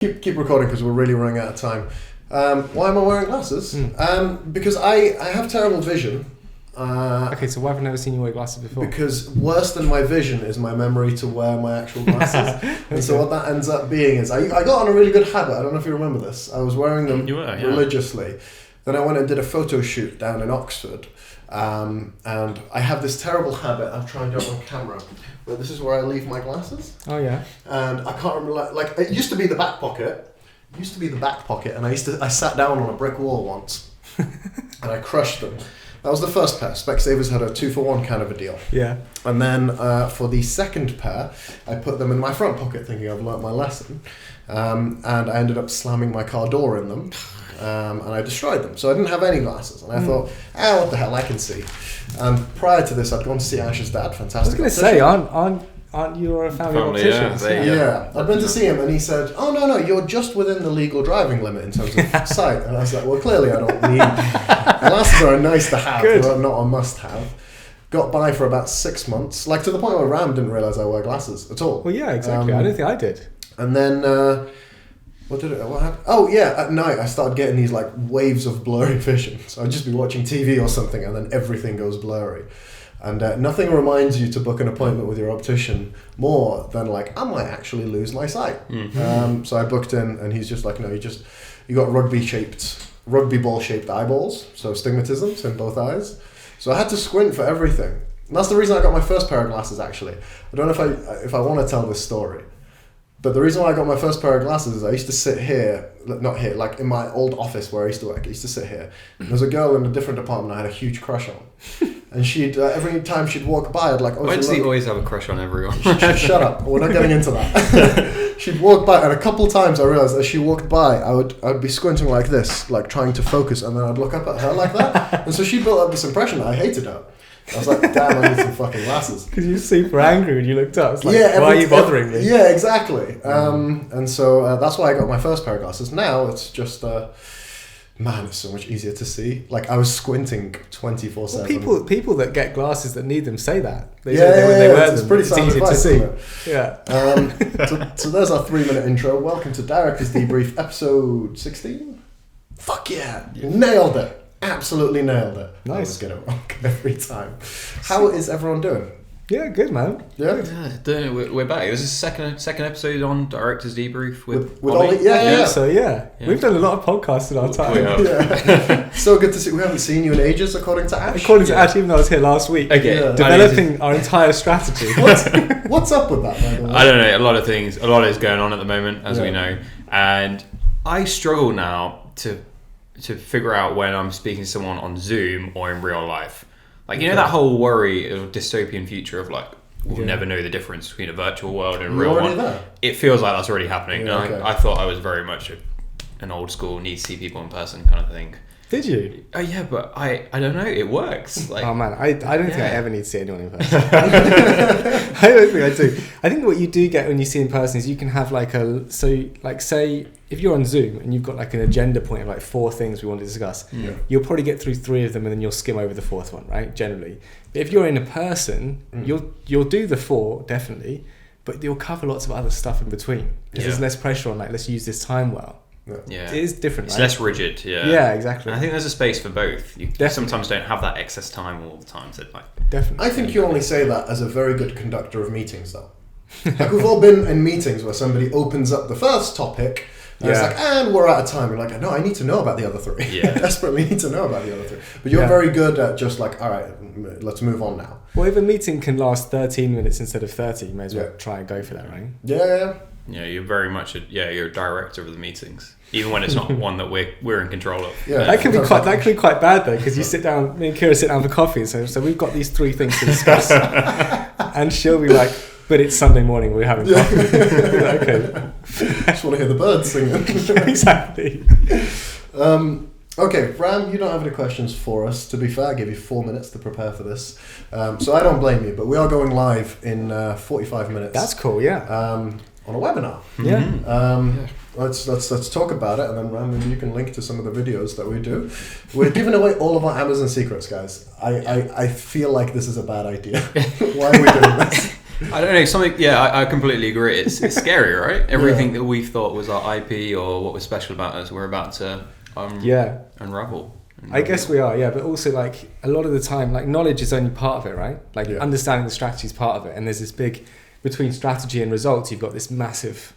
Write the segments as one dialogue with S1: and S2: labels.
S1: Keep recording because we're really running out of time. Why am I wearing glasses? Because I have terrible vision.
S2: Okay, so why have I never seen you wear glasses before?
S1: Because worse than my vision is my memory to wear my actual glasses. And so what that ends up being is I got on a really good habit. I don't know if you remember this. I was wearing them religiously. Then I went and did a photo shoot down in Oxford. And I have this terrible habit of trying to do it on camera. But this is where I leave my glasses.
S2: Oh yeah.
S1: And I can't remember, like it used to be the back pocket. And I sat down on a brick wall once. And I crushed them. That was the first pair. Specsavers had a 2-for-1 kind of a deal.
S2: Yeah.
S1: And then for the second pair, I put them in my front pocket thinking I've learnt my lesson. And I ended up slamming my car door in them. And I destroyed them. So I didn't have any glasses. And I thought, what the hell, I can see. And prior to this, I'd gone to see Ash's dad, fantastic.
S2: I was going to say, aren't you a family optician?
S1: Yeah. I'd been to see him and he said, oh, no, you're just within the legal driving limit in terms of sight. And I was like, well, clearly I don't need... Glasses are nice to have, they're not a must-have. Got by for about 6 months, like to the point where Ram didn't realise I wear glasses at all.
S2: Well, yeah, exactly. I don't think I did.
S1: And then... What happened? Oh yeah, at night I started getting these like waves of blurry vision. So I'd just be watching TV or something and then everything goes blurry. And nothing reminds you to book an appointment with your optician more than like, I might actually lose my sight. So I booked in and he's just like, no, you got rugby ball shaped eyeballs. So astigmatisms in both eyes. So I had to squint for everything. And that's the reason I got my first pair of glasses actually. I don't know if I want to tell this story. But the reason why I got my first pair of glasses is I used to sit here, not here, like in my old office where I used to work, I used to sit here. And there was a girl in a different department I had a huge crush on. And she'd, every time she'd walk by, I'd like,
S3: why does he always have a crush on everyone?
S1: Shut up, we're not getting into that. She'd walk by, and a couple times I realised as she walked by, I'd be squinting like this, like trying to focus, and then I'd look up at her like that. And so she built up this impression that I hated her. I was like, damn, I need some fucking glasses.
S2: Because you were super angry when you looked up. It's like, why are you bothering me?
S1: Yeah, exactly. And so that's why I got my first pair of glasses. Now it's just, man, it's so much easier to see. Like, I was squinting 24/7.
S2: Well, people that get glasses that need them say that. They
S1: it's pretty easy to see.
S2: Yeah.
S1: So there's our 3-minute intro. Welcome to Directors Debrief, episode 16. Fuck yeah. Nailed it. Absolutely nailed it.
S2: Nice.
S1: I always get it wrong every time. How is everyone doing?
S2: Yeah, good, man.
S1: Yeah,
S3: we're back. This is the second episode on Directors Debrief with
S1: Ollie. Yeah.
S2: So we've done a lot of podcasts in our time.
S1: Yeah. So good to see. We haven't seen you in ages, according to Ash.
S2: Ash, even though I was here last week.
S3: Okay.
S1: Yeah.
S2: Developing our entire strategy.
S1: What's up with that, man?
S3: I don't know. A lot is going on at the moment, as we know, and I struggle now to figure out when I'm speaking to someone on Zoom or in real life. Like, you know, that whole worry of dystopian future of like, we'll never know the difference between a virtual world and a real one. There? It feels like that's already happening.
S1: Yeah, okay.
S3: I thought I was very much an old school, need to see people in person kind of thing.
S2: Did you?
S3: Oh yeah, but I don't know. It works. Like,
S2: oh man, I don't think I ever need to see anyone in person. I don't think I do. I think what you do get when you see in person is you can have say if you're on Zoom and you've got like an agenda point of like 4 things we want to discuss, you'll probably get through 3 of them and then you'll skim over the 4th one, right? Generally, but if you're in a person, you'll do the 4 definitely, but you'll cover lots of other stuff in between because there's less pressure on like, let's use this time well.
S3: Yeah,
S2: it is different.
S3: It's
S2: right?
S3: less rigid.
S2: Yeah, exactly.
S3: And I think there's a space for both. You sometimes don't have that excess time all the time. So
S2: definitely.
S1: I think you only say that as a very good conductor of meetings, though. Like, we've all been in meetings where somebody opens up the first topic. And it's like, and we're out of time. You're like, no, I need to know about the other 3.
S3: Yeah.
S1: I desperately need to know about the other 3. But you're very good at just like, all right, let's move on now.
S2: Well, if a meeting can last 13 minutes instead of 30, you may as well try and go for that, right?
S1: Yeah.
S3: Yeah, you're very much you're a director of the meetings, even when it's not one that we're in control of.
S1: Yeah,
S2: that can be quite bad though, because you sit down, me and Kira sit down for coffee, so we've got these 3 things to discuss, and she'll be like, but it's Sunday morning, we're having coffee. Like, okay,
S1: I just want to hear the birds singing.
S2: Exactly.
S1: Okay, Ram, you don't have any questions for us. To be fair, I gave you 4 minutes to prepare for this, so I don't blame you. But we are going live in 45 minutes.
S2: That's cool, yeah.
S1: On a webinar.
S2: Yeah.
S1: Let's talk about it, and then Ram, maybe you can link to some of the videos that we do. We're giving away all of our Amazon secrets, guys. I feel like this is a bad idea. Why are we doing this?
S3: I don't know, something. Yeah, I completely agree. It's scary, right? Everything that we thought was our IP or what was special about us, we're about to unravel.
S2: I guess we are, but also like a lot of the time, like knowledge is only part of it, right? Like understanding the strategy is part of it, and there's this big between strategy and results. You've got this massive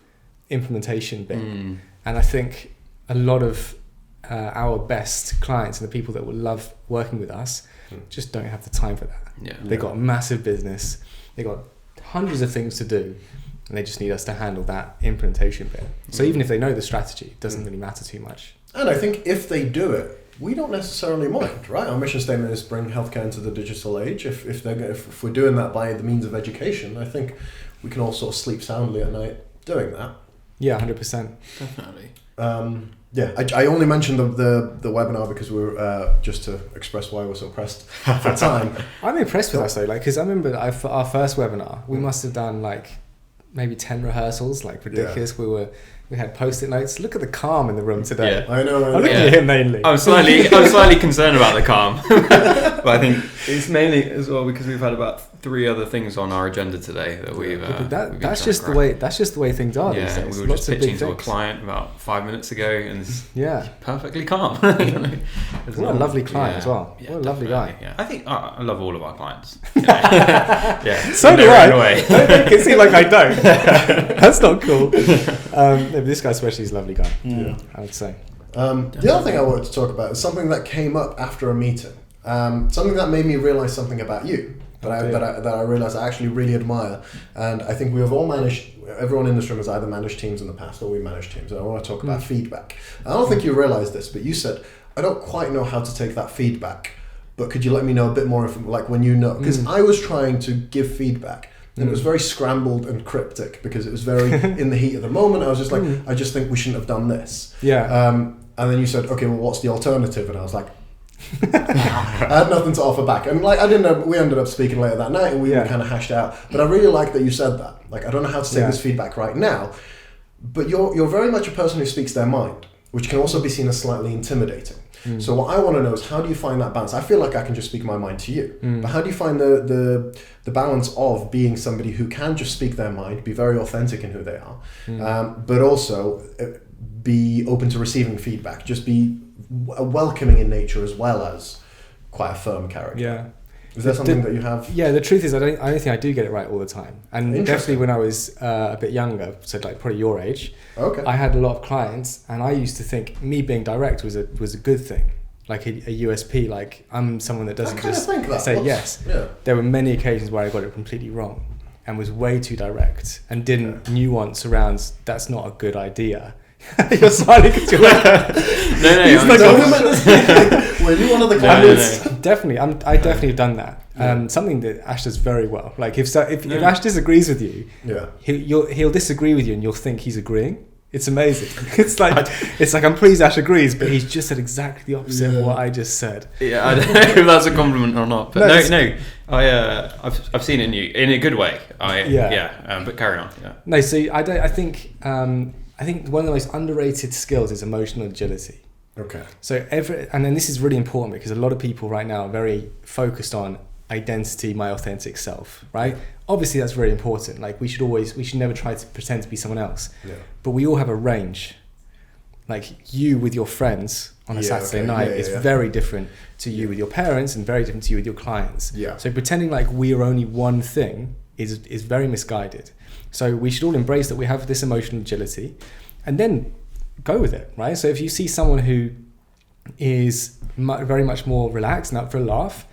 S2: implementation bit, and I think a lot of our best clients and the people that will love working with us just don't have the time for that. They got a massive business, they got hundreds of things to do, and they just need us to handle that implementation bit. So even if they know the strategy, it doesn't really matter too much.
S1: And I think if they do it, we don't necessarily mind, right? Our mission statement is bring healthcare into the digital age. If we're doing that by the means of education, I think we can all sort of sleep soundly at night doing that.
S2: Yeah, 100%.
S3: Definitely.
S1: I only mentioned the webinar because we were just to express why we're so pressed for time.
S2: I'm impressed with us though, like because I remember for our first webinar, we must have done like maybe 10 rehearsals, like ridiculous. We had post-it notes. Look at the calm in the room today.
S1: I know.
S2: I'm looking at him mainly.
S3: I'm slightly concerned about the calm, but I think it's mainly as well because we've had about 3 other things on our agenda today that we've.
S2: That's just the way. That's just the way things are these days.
S3: We were just pitching to a client about 5 minutes ago, and it's perfectly calm.
S2: What a lovely client as well. What a lovely guy.
S3: Yeah, I think I love all of our clients.
S2: So do I. Don't make it seem like I don't. That's not cool. This guy especially is a lovely guy. I would say.
S1: The other thing I wanted to talk about is something that came up after a meeting. Something that made me realize something about you that I realized I actually really admire, and I think we have all managed. Everyone in this room has either managed teams in the past or we managed teams, and I want to talk about feedback. I don't think you realize this, but you said I don't quite know how to take that feedback, but could you let me know a bit more if, like when you know, because I was trying to give feedback. And it was very scrambled and cryptic because it was very in the heat of the moment. I was just like, I just think we shouldn't have done this. And then you said, okay, well, what's the alternative? And I was like, I had nothing to offer back. And like, I didn't know, we ended up speaking later that night and we kind of hashed out. But I really like that you said that. Like, I don't know how to take this feedback right now, but you're very much a person who speaks their mind, which can also be seen as slightly intimidating. So what I want to know is how do you find that balance? I feel like I can just speak my mind to you, but how do you find the balance of being somebody who can just speak their mind, be very authentic in who they are, but also be open to receiving feedback, just be welcoming in nature as well as quite a firm character?
S2: Yeah.
S1: Is there something that you have?
S2: Yeah, the truth is I don't think I do get it right all the time. And definitely when I was a bit younger, so like probably your age, I had a lot of clients and I used to think me being direct was a good thing. Like a USP, like I'm someone that doesn't just say yes. Yeah. There were many occasions where I got it completely wrong and was way too direct and didn't nuance around that's not a good idea. You're smiling because you're like,
S1: were you one of the clients?
S2: Definitely, I definitely have done that. Something that Ash does very well. Like if Ash disagrees with you, he'll disagree with you, and you'll think he's agreeing. It's amazing. It's like I'm pleased Ash agrees, but he's just said exactly the opposite of what I just said.
S3: Yeah, I don't know if that's a compliment or not, but no. I've seen it in you in a good way. But carry on. Yeah.
S2: No, so I think one of the most underrated skills is emotional agility.
S1: Okay.
S2: So and then this is really important because a lot of people right now are very focused on identity, my authentic self, right? Obviously that's very important. Like we should never try to pretend to be someone else. Yeah. But we all have a range. Like you with your friends on a Saturday night is very different to you with your parents and very different to you with your clients. Yeah. So pretending like we are only one thing is very misguided. So we should all embrace that we have this emotional agility and then go with it, right? So if you see someone who is very much more relaxed and up for a laugh,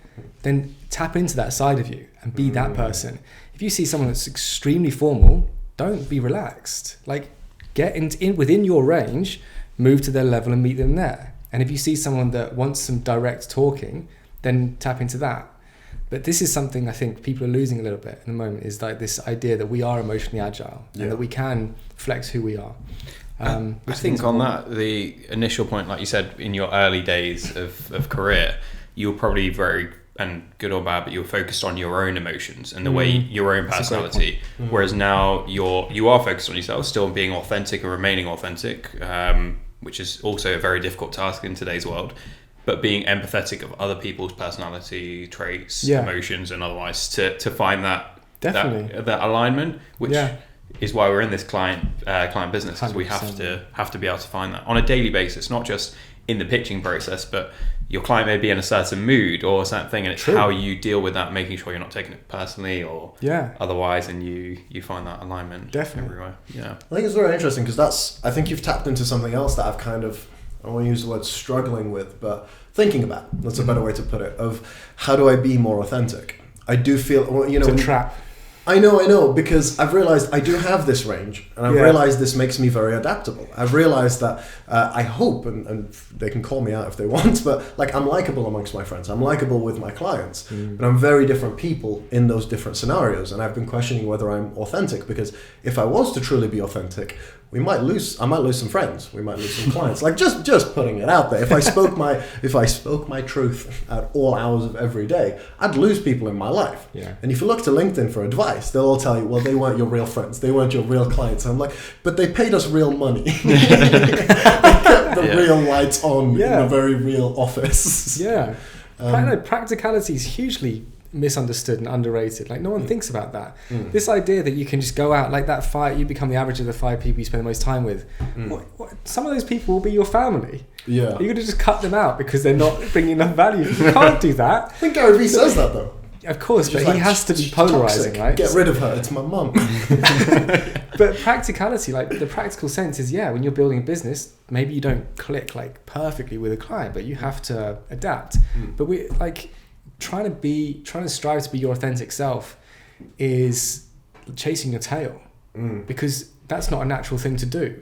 S2: then tap into that side of you and be that person. If you see someone that's extremely formal, don't be relaxed. Like get in within your range, move to their level and meet them there. And if you see someone that wants some direct talking, then tap into that. But this is something I think people are losing a little bit at the moment, is like this idea that we are emotionally agile and that we can flex who we are.
S3: I think on that, the initial point, like you said, in your early days of career, you were probably very, and good or bad, but you were focused on your own emotions and the way your own personality. Whereas now you are focused on yourself, still being authentic and remaining authentic, which is also a very difficult task in today's world. But being empathetic of other people's personality traits, emotions, and otherwise to find that
S2: Definitely.
S3: that alignment, which
S2: Yeah.
S3: is why we're in this client business, because we have
S2: 100%.
S3: to be able to find that on a daily basis, not just in the pitching process, but your client may be in a certain mood or something, and it's
S2: True.
S3: how you deal with that, making sure you're not taking it personally or otherwise, and you find that alignment
S2: Definitely.
S3: everywhere. Yeah,
S1: I think it's very interesting because I think you've tapped into something else that I've kind of, I don't want to use the word struggling with, but thinking about. That's a better way to put it. Of how do I be more authentic? I do feel,
S2: It's a trap.
S1: I know, because I've realized I do have this range, and I've realized this makes me very adaptable. I've realized that I hope, and they can call me out if they want, but like I'm likable amongst my friends. I'm likable with my clients, but I'm very different people in those different scenarios. And I've been questioning whether I'm authentic, because if I was to truly be authentic, I might lose some friends. We might lose some clients. Like just putting it out there. If I spoke my truth at all hours of every day, I'd lose people in my life.
S2: Yeah.
S1: And if you look to LinkedIn for advice, they'll all tell you, well, they weren't your real friends. They weren't your real clients. And I'm like, but they paid us real money. They kept the real lights on in a very real office.
S2: Yeah. Practicality is hugely misunderstood and underrated. Like no one thinks about that. This idea that you can just go out like that you become the average of the 5 people you spend the most time with. Some of those people will be your family.
S1: Yeah.
S2: You're going to just cut them out because they're not bringing enough value. You can't do that.
S1: I think Gary Vee says that though.
S2: Of course, but
S1: Like,
S2: he has to be polarizing,
S1: toxic.
S2: right?
S1: Get rid of her. It's my mum.
S2: But practicality, like the practical sense is, when you're building a business, maybe you don't click like perfectly with a client, but you have to adapt. But we like trying to strive to be your authentic self is chasing your tail, because that's not a natural thing to do.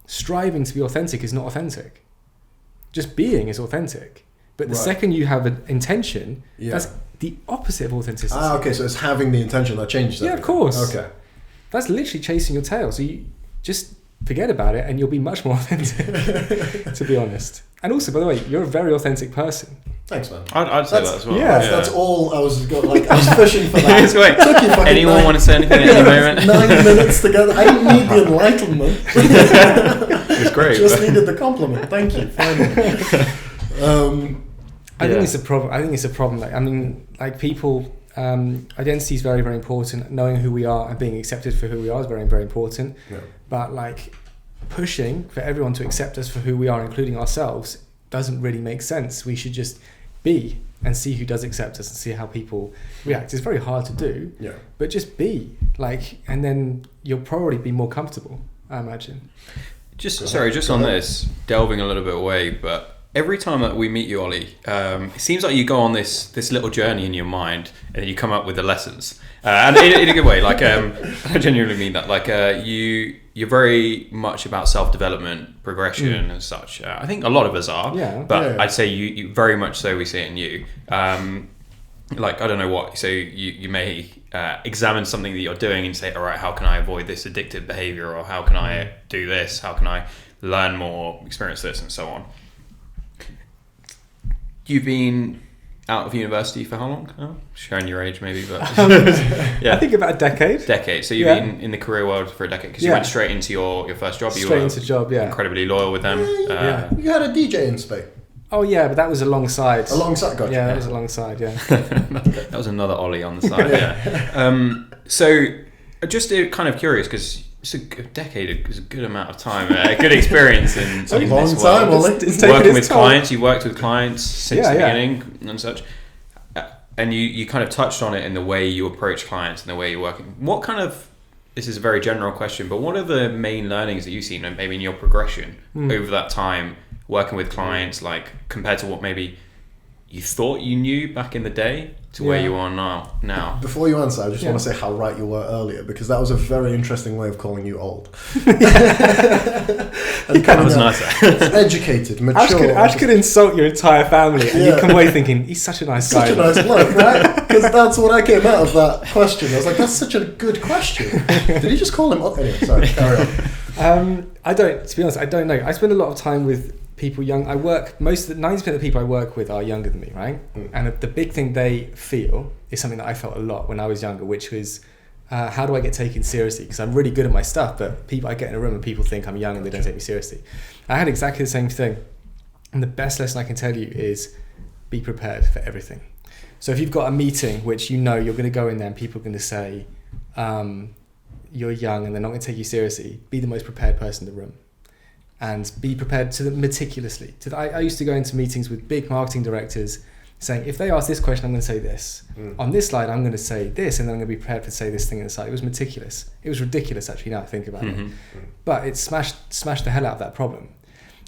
S2: Striving to be authentic is not authentic. Just being is authentic. But the second you have an intention, that's the opposite of authenticity.
S1: Okay, so it's having the intention that changes everything.
S2: Yeah, of course.
S1: Okay.
S2: That's literally chasing your tail. So you just forget about it and you'll be much more authentic, to be honest. And also, by the way, you're a very authentic person.
S1: Thanks, man.
S3: I'd say that as well.
S2: Yeah.
S1: That's all I was fishing for that.
S3: Yes, wait.
S1: Took you fucking
S3: Anyone want to say anything at any moment?
S1: 9 minutes together. I didn't need the enlightenment.
S3: It's great.
S1: Just needed the compliment. Thank you. Finally.
S2: I think it's a problem. Like, I mean, like people, identity is very, very important. Knowing who we are and being accepted for who we are is very, very important. Yeah. But like pushing for everyone to accept us for who we are, including ourselves, doesn't really make sense. We should just be and see who does accept us and see how people react. It's very hard to do, but just be like, and then you'll probably be more comfortable, I imagine. Just
S3: on this, delving a little bit away, but every time that we meet you, Ollie, it seems like you go on this little journey in your mind, and then you come up with the lessons, and in a good way. Like I genuinely mean that. Like you're very much about self-development, progression, and such. I think a lot of us are. But I'd say you very much so. We see it in you. Like I don't know what. So you may examine something that you're doing and say, all right, how can I avoid this addictive behavior, or how can I do this? How can I learn more, experience this, and so on. You've been out of university for how long? Oh, showing your age maybe, but
S2: I think about a decade.
S3: So you've been in the career world for a decade, because you went straight into your first job. You were incredibly loyal with them.
S1: You had a DJ in Spain.
S2: Oh yeah, but that was alongside.
S1: Gotcha.
S2: Yeah, that was alongside. Yeah.
S3: That was another Ollie on the side. So just kind of curious, because it's a decade is a good amount of time, a good experience in
S1: a long
S3: this
S1: time.
S3: Working with clients, you worked with clients since the beginning and such, and you kind of touched on it in the way you approach clients and the way you're working. What kind of, this is a very general question, but what are the main learnings that you've seen, and maybe in your progression over that time working with clients, like compared to what maybe you thought you knew back in the day to where you are now?
S1: Before you answer, I just want to say how right you were earlier, because that was a very interesting way of calling you old. And
S3: that was nicer.
S1: Educated, mature.
S2: Ash could insult your entire family, and you come away thinking, he's such a nice guy.
S1: Such a nice bloke, right? Because that's what I came out of that question. I was like, that's such a good question. Did he just call him old? Anyway, sorry, carry on.
S2: To be honest, I don't know. I spend a lot of time with people young. 90% of the people I work with are younger than me, right? And the big thing they feel is something that I felt a lot when I was younger, which was how do I get taken seriously? Because I'm really good at my stuff, but I get in a room and people think I'm young and they don't take me seriously. I had exactly the same thing, and the best lesson I can tell you is be prepared for everything. So if you've got a meeting which you're going to go in there and people are going to say, you're young and they're not going to take you seriously, be the most prepared person in the room. And be prepared meticulously. I used to go into meetings with big marketing directors saying, if they ask this question, I'm going to say this. On this slide, I'm going to say this, and then I'm going to be prepared to say this thing on the slide. It was meticulous. It was ridiculous, actually, now I think about it. But it smashed the hell out of that problem.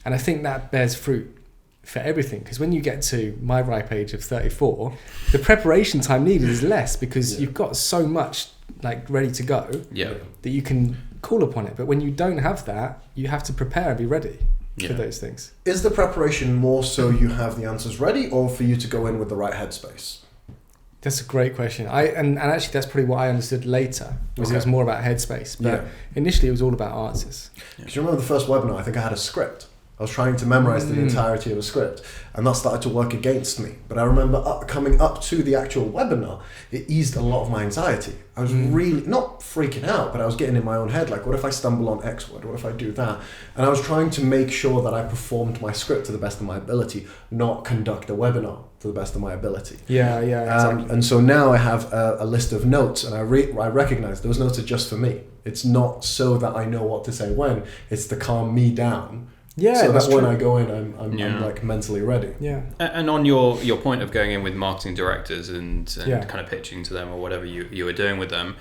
S2: And I think that bears fruit for everything. Because when you get to my ripe age of 34, the preparation time needed is less because you've got so much like ready to go that you can call upon it. But when you don't have that, you have to prepare and be ready for those things.
S1: Is the preparation more so you have the answers ready, or for you to go in with the right headspace?
S2: That's a great question. And actually that's probably what I understood later, was it was more about headspace. But initially it was all about answers.
S1: Because you remember the first webinar, I think I had a script. I was trying to memorize the entirety of a script, and that started to work against me. But I remember coming up to the actual webinar, it eased a lot of my anxiety. I was really, not freaking out, but I was getting in my own head, like, what if I stumble on X word? What if I do that? And I was trying to make sure that I performed my script to the best of my ability, not conduct a webinar to the best of my ability.
S2: Yeah, exactly.
S1: And so now I have a list of notes, and I recognize those notes are just for me. It's not so that I know what to say when, it's to calm me down.
S2: Yeah,
S1: so
S2: that's
S1: that when
S2: true.
S1: I go in, I'm like mentally ready.
S2: Yeah.
S3: And on your point of going in with marketing directors and kind of pitching to them or whatever you were doing with them,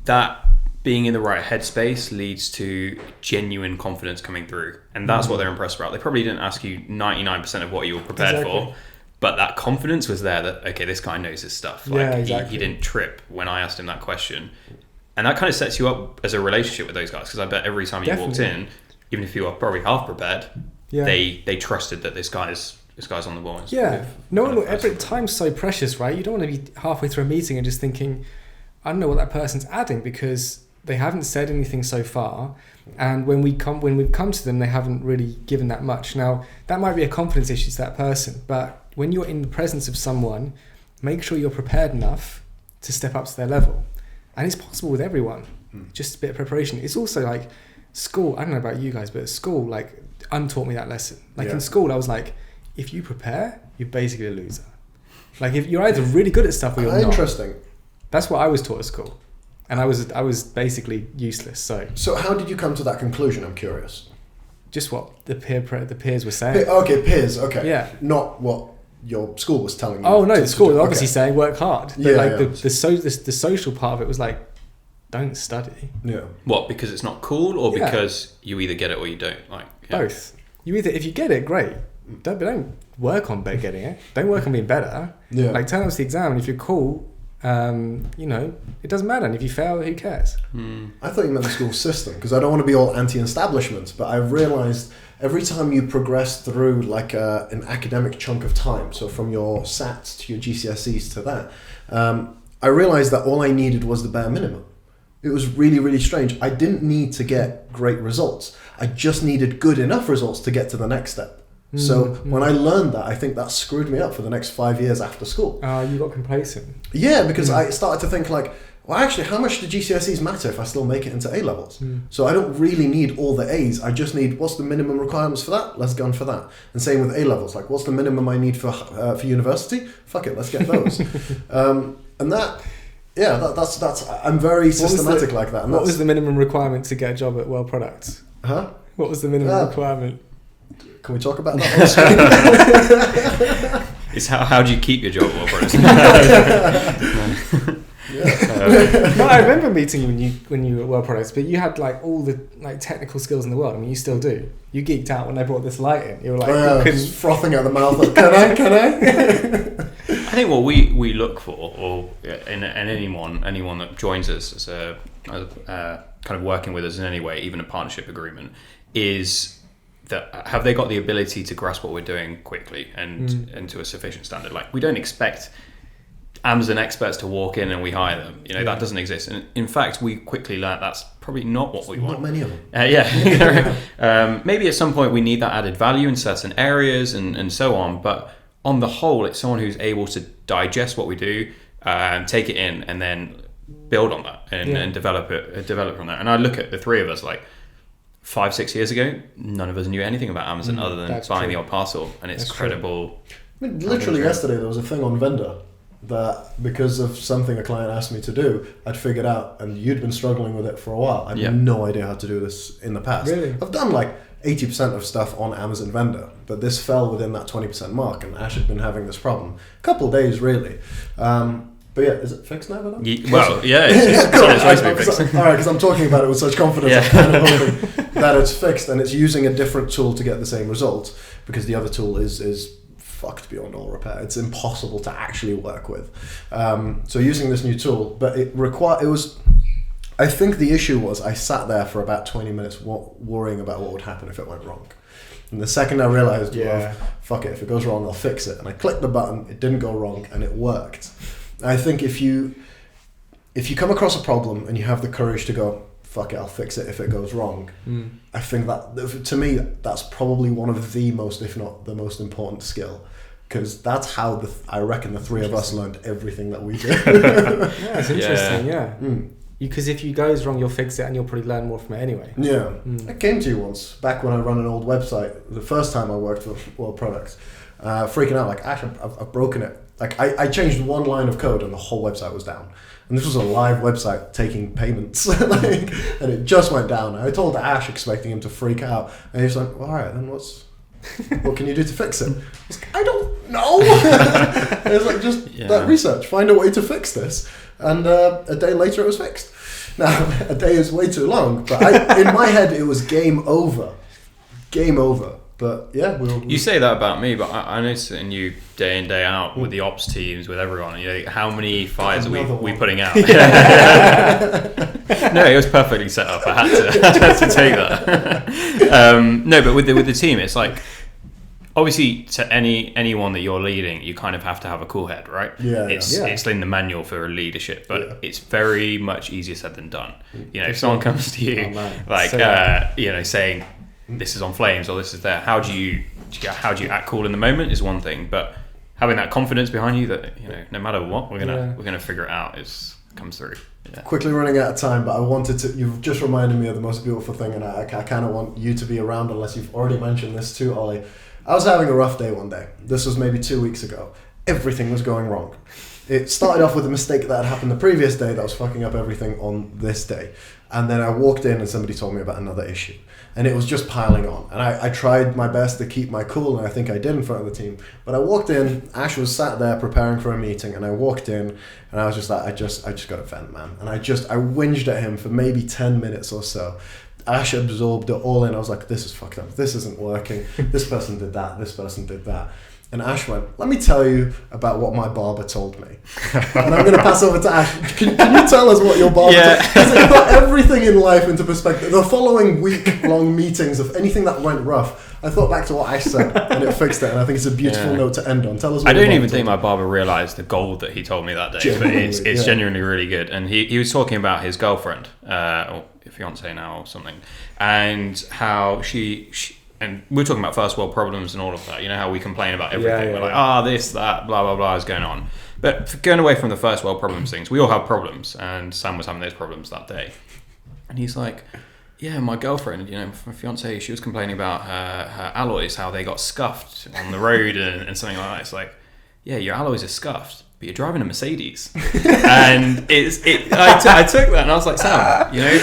S3: that being in the right headspace leads to genuine confidence coming through. And that's what they're impressed about. They probably didn't ask you 99% of what you were prepared for, but that confidence was there that, okay, this guy knows his stuff. Like he didn't trip when I asked him that question. And that kind of sets you up as a relationship with those guys, because I bet every time you walked in, even if you are probably half prepared, they trusted that this guy's on the ball.
S2: Every time's so precious, right? You don't want to be halfway through a meeting and just thinking, I don't know what that person's adding, because they haven't said anything so far, and when we've come to them, they haven't really given that much. Now that might be a confidence issue to that person, but when you're in the presence of someone, make sure you're prepared enough to step up to their level, and it's possible with everyone. Just a bit of preparation. It's also like school, I don't know about you guys, but at school, like, untaught me that lesson. Like in school, I was like, if you prepare, you're basically a loser. Like, if you're either really good at stuff or you're not.
S1: Interesting.
S2: That's what I was taught at school, and I was basically useless. So
S1: how did you come to that conclusion? I'm curious.
S2: Just what the peers were saying.
S1: Peers. Okay.
S2: Yeah.
S1: Not what your school was telling you.
S2: Oh no, the school was obviously saying work hard. But the social part of it was like, don't study.
S1: Yeah.
S3: What? Because it's not cool, or because you either get it or you don't? Like
S2: both. You either, if you get it, great. Don't work on getting it. Don't work on being better.
S1: Yeah.
S2: Like, turn up to the exam, and if you're cool, it doesn't matter. And if you fail, who cares?
S1: I thought you meant the school system, because I don't want to be all anti-establishment, but I realised every time you progress through like an academic chunk of time, so from your SATs to your GCSEs to that, I realised that all I needed was the bare minimum. It was really, really strange. I didn't need to get great results. I just needed good enough results to get to the next step. So when I learned that, I think that screwed me up for the next 5 years after school.
S2: You got complacent.
S1: Yeah, because I started to think like, well, actually, how much do GCSEs matter if I still make it into A-levels? So I don't really need all the A's. I just need, what's the minimum requirements for that? Let's go for that. And same with A-levels. Like, what's the minimum I need for university? Fuck it, let's get those. And that... Yeah, that's. I'm very systematic like that. And
S2: what was the minimum requirement to get a job at Well Products?
S1: Huh?
S2: What was the minimum requirement?
S1: Can we talk about that on screen?
S3: It's how do you keep your job at Well Products?
S2: No, I remember meeting you when you were at Well Products, but you had like all the like technical skills in the world. I mean, you still do. You geeked out when they brought this light in. You were like,
S1: frothing at the mouth. Like, can I?
S3: I think what we look for, or in anyone that joins us as a kind of working with us in any way, even a partnership agreement, is that have they got the ability to grasp what we're doing quickly and to a sufficient standard. Like, we don't expect Amazon experts to walk in and we hire them. That doesn't exist. And in fact, we quickly learned that's probably not what we want.
S1: Not many of them.
S3: Maybe at some point we need that added value in certain areas and so on. But on the whole, it's someone who's able to digest what we do, take it in, and then build on that and develop from that. And I look at the three of us, like 5-6 years ago, none of us knew anything about Amazon other than buying the odd parcel, and it's credible.
S1: I mean, literally yesterday there was a thing on Vendor that because of something a client asked me to do, I'd figured out, and you'd been struggling with it for a while. I had no idea how to do this in the past.
S2: Really?
S1: I've done like 80% of stuff on Amazon Vendor, but this fell within that 20% mark, and Ash had been having this problem. A couple of days, really. But yeah, is it fixed now?
S3: It's on its way to be fixed.
S1: All right, because I'm talking about it with such confidence, I'm kind of hoping that it's fixed, and it's using a different tool to get the same result, because the other tool is fucked beyond all repair. It's impossible to actually work with. So using this new tool, but I think the issue was I sat there for about 20 minutes worrying about what would happen if it went wrong. And the second I realized, well, fuck it, if it goes wrong, I'll fix it. And I clicked the button, it didn't go wrong, and it worked. I think if you come across a problem and you have the courage to go, fuck it, I'll fix it if it goes wrong. I think that, to me, that's probably one of the most, if not the most important skill. Because that's how I reckon the three of us learned everything that we did.
S2: Yeah, it's interesting, Because if it goes wrong, you'll fix it and you'll probably learn more from it anyway.
S1: Yeah. I came to you once, back when I ran an old website, the first time I worked for World Products, freaking out, like, Ash, I've broken it. Like, I changed one line of code and the whole website was down. And this was a live website taking payments. And it just went down. I told Ash, expecting him to freak out. And he was like, well, all right, then what can you do to fix it? I was like, I don't know. And it's like, just that research, find a way to fix this. And a day later it was fixed. Now, a day is way too long, but in my head it was game over. Game over. But yeah,
S3: you say that about me, but I notice it in you day in, day out with the ops teams, with everyone. You know, how many fires are we putting out? No, it was perfectly set up. I had to take that. No, but with the team, it's like, obviously, to anyone that you're leading, you kind of have to have a cool head, right? It's in the manual for leadership, but it's very much easier said than done. You know, if someone comes to you, saying this is on flames or this is there, how do you act cool in the moment is one thing, but having that confidence behind you that, you know, no matter what, we're gonna figure it out comes through. Yeah.
S1: Quickly running out of time, but I wanted to. You've just reminded me of the most beautiful thing, and I kind of want you to be around, unless you've already mentioned this too, Ollie. I was having a rough day one day. This was maybe 2 weeks ago. Everything was going wrong. It started off with a mistake that had happened the previous day that was fucking up everything on this day. And then I walked in and somebody told me about another issue. And it was just piling on. And I tried my best to keep my cool, and I think I did in front of the team. But I walked in, Ash was sat there preparing for a meeting, and I walked in and I was just like, I just got to vent, man. And I whinged at him for maybe 10 minutes or so. Ash absorbed it all in. I was like, this is fucked up. This isn't working. This person did that. This person did that. And Ash went, let me tell you about what my barber told me. And I'm going to pass over to Ash. Can you tell us what your barber told you? Because it put everything in life into perspective. The following week-long meetings of anything that went rough, I thought back to what Ash said, and it fixed it. And I think it's a beautiful note to end on. Tell us what
S3: I don't even think my barber realised the gold that he told me that day. But it's genuinely really good. And he was talking about his girlfriend, or fiance now or something, and how she and we're talking about first world problems and all of that. You know how we complain about everything. We're like, this, that, blah, blah, blah is going on. But going away from the first world problems things, we all have problems. And Sam was having those problems that day. And he's like, yeah, my girlfriend, you know, my fiance, she was complaining about her alloys, how they got scuffed on the road and something like that. It's like, yeah, your alloys are scuffed, but you're driving a Mercedes. And I took that and I was like, Sam, you know,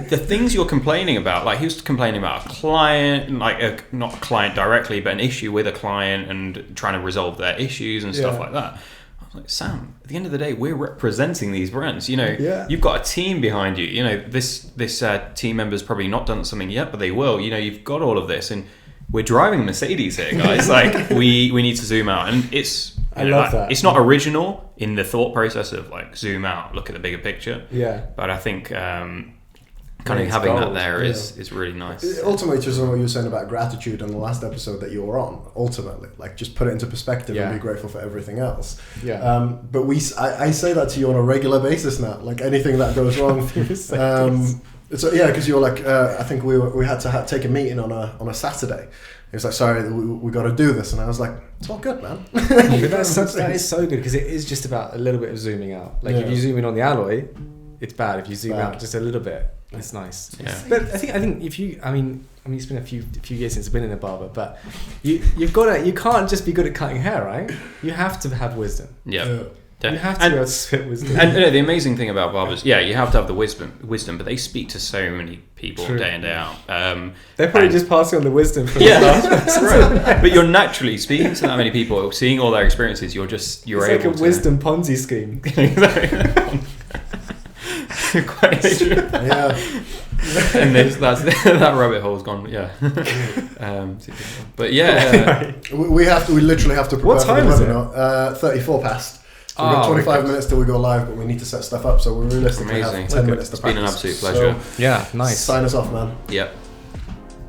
S3: the things you're complaining about, like he was complaining about a client, like not a client directly, but an issue with a client and trying to resolve their issues and stuff like that. I was like, Sam, at the end of the day, we're representing these brands. You know, you've got a team behind you. You know, this team member's probably not done something yet, but they will. You know, you've got all of this, and we're driving a Mercedes here, guys. Like, we need to zoom out, and it's.
S2: I love that.
S3: It's not original in the thought process of like zoom out, look at the bigger picture.
S2: Yeah.
S3: But I think kind of having that there is really nice.
S1: Ultimately, just what you were saying about gratitude in the last episode that you were on. Ultimately, like just put it into perspective and be grateful for everything else. Yeah. But I say that to you on a regular basis now. Like anything that goes wrong. Because you're like, I think we had to take a meeting on a Saturday. He was like, sorry, we got to do this. And I was like, it's all good, man.
S2: That is so good, because it is just about a little bit of zooming out. Like if you zoom in on the alloy, it's bad. If you zoom out just a little bit, it's nice. Yeah. But I think if you, I mean, it's been a few years since I've been in a barber, but you can't just be good at cutting hair, right? You have to have wisdom.
S3: Yeah.
S2: You have to be able to spit wisdom.
S3: And the amazing thing about barbers, you have to have the wisdom, but they speak to so many people day in, day out.
S2: They're probably just passing on the wisdom from
S3: right. But you're naturally speaking to that many people, seeing all their experiences. You're
S2: it's
S3: able
S2: like a
S3: to
S2: wisdom Ponzi scheme.
S3: Quite literally.
S1: Yeah.
S3: And that rabbit hole's gone. Yeah. But
S1: we literally have to prepare
S2: What time
S1: for
S2: is
S1: the
S2: it?
S1: webinar. 34 past. So we've got 25 minutes till we go live, but we need to set stuff up, so we realistically
S3: amazing.
S1: have 10 minutes to
S3: It's been an
S1: practice.
S3: absolute pleasure.
S2: Yeah, nice.
S1: Sign us off, man.
S3: Yep.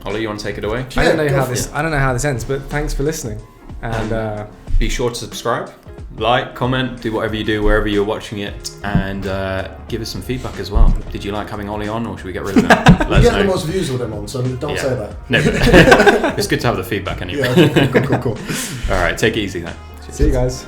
S3: Ollie, you want to take it away?
S2: I don't know
S1: go
S2: how
S1: for
S2: this.
S1: it.
S2: I don't know how this ends, but thanks for listening. And
S3: Be sure to subscribe, like, comment, do whatever you do wherever you're watching it, and give us some feedback as well. Did you like having Ollie on, or should we get rid of him? Let
S1: You
S3: us
S1: get the
S3: know.
S1: most views with him on, so don't say that.
S3: No, it's good to have the feedback anyway.
S1: Yeah, okay, cool.
S3: All right, take it easy then.
S2: see you guys.